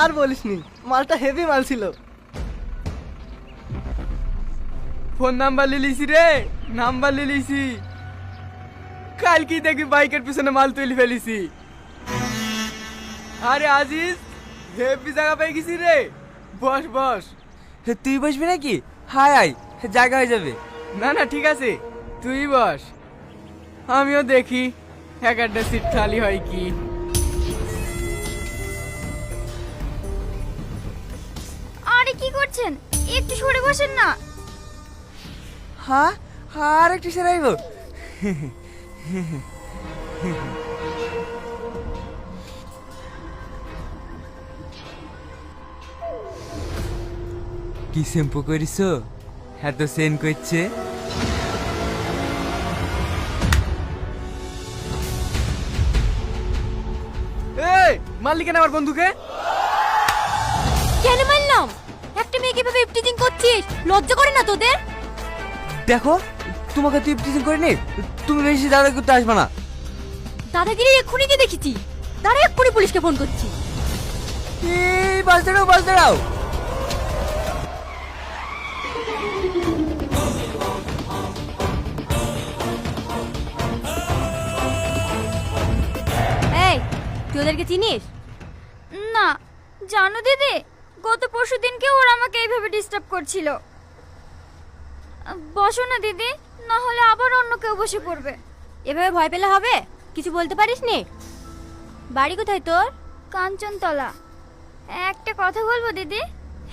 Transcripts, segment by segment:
আর বলিসনি, মালটা হেভি মাল ছিল। ফোন নাম্বার লিলিছি রে, নাম্বার লিলিছি। কাল কি দেখি বাইকের পিছনে মাল তুলে ফেলিছি। আরে আজিজ, হেভি জায়গা পেয়ে গেছি রে। বস বস। তুই বসবি নাকি? হাই আয়, জায়গা হয়ে যাবে। না না ঠিক আছে, তুই বস। আমিও দেখি এক একটা সিট খালি হয় কি। আরে কি করছেন, একটু সরে বসেন না। হ্যাঁ, আর একটু সেরাইব। কি শ্যাম্পু করিস, এত সেন করছে? এই মালিকেন আমার বন্ধুকে। কেন মারলাম? একটা মেয়েকে ভাবে ইফটিজিং করছিস, লজ্জা করে না তোদের? দেখো, তোমাকে তুই ইফটিজিং করে নে, তুমি বেশি দাদা করতে আসবে না। দাদাগিরি এক্ষুনি গিয়ে দেখেছি, দাঁড়া এক্ষুনি পুলিশকে ফোন করছি। এই বাস দাঁড়াও, বাস দাঁড়াও। এই, তুই ওদেরকে চিনিস? না, জানো দিদি, গত পরশু দিনকে ওরা আমাকে এইভাবে ডিস্টার্ব করছিল। বসো না দিদি, না হলে আবার অন্য কেউ বসে পড়বে। এভাবে ভয় পেলে হবে? কিছু বলতে পারিস নি? বাড়ি কোথায় তোর? কাঞ্চনতলা। একটা কথা বলবো দিদি?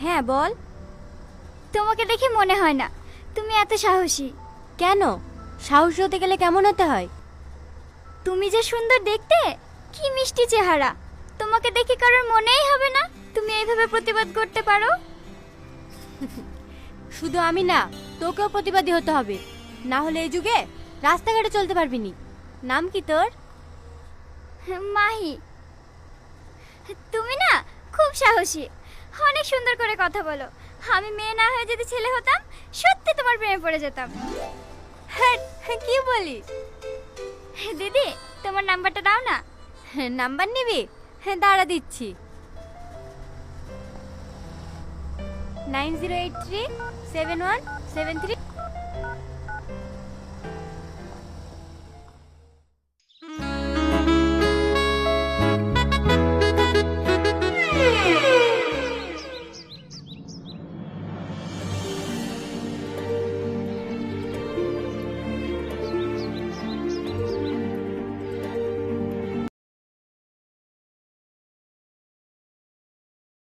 হ্যাঁ বল। তোমাকে দেখে মনে হয় না তুমি এত সাহসী। কেন? সাহসী হতে গেলে কেমন হতে হয়? তুমি যে সুন্দর দেখতে, কি মিষ্টি চেহারা, তোমাকে দেখে কারোর মনেই হবে না তুমি এইভাবে প্রতিবাদ করতে পারো। শুধু আমি না, তোকেও প্রতিবাদী হতে হবে, না হলে এই যুগে রাস্তাঘাটে চলতে পারবি নি। নাম কি তোর? মাহি। তুমি না খুব সাহসী, অনেক সুন্দর করে কথা বলো। আমি মেয়ে না হয়ে যদি ছেলে হতাম, সত্যি তোমার প্রেমে পড়ে যেতাম। হ্যাঁ, কি বলিস? দিদি, তোমার নাম্বারটা দাও না। নাম্বার নিবি? হ্যাঁ দাঁড়া দিচ্ছি। 90837173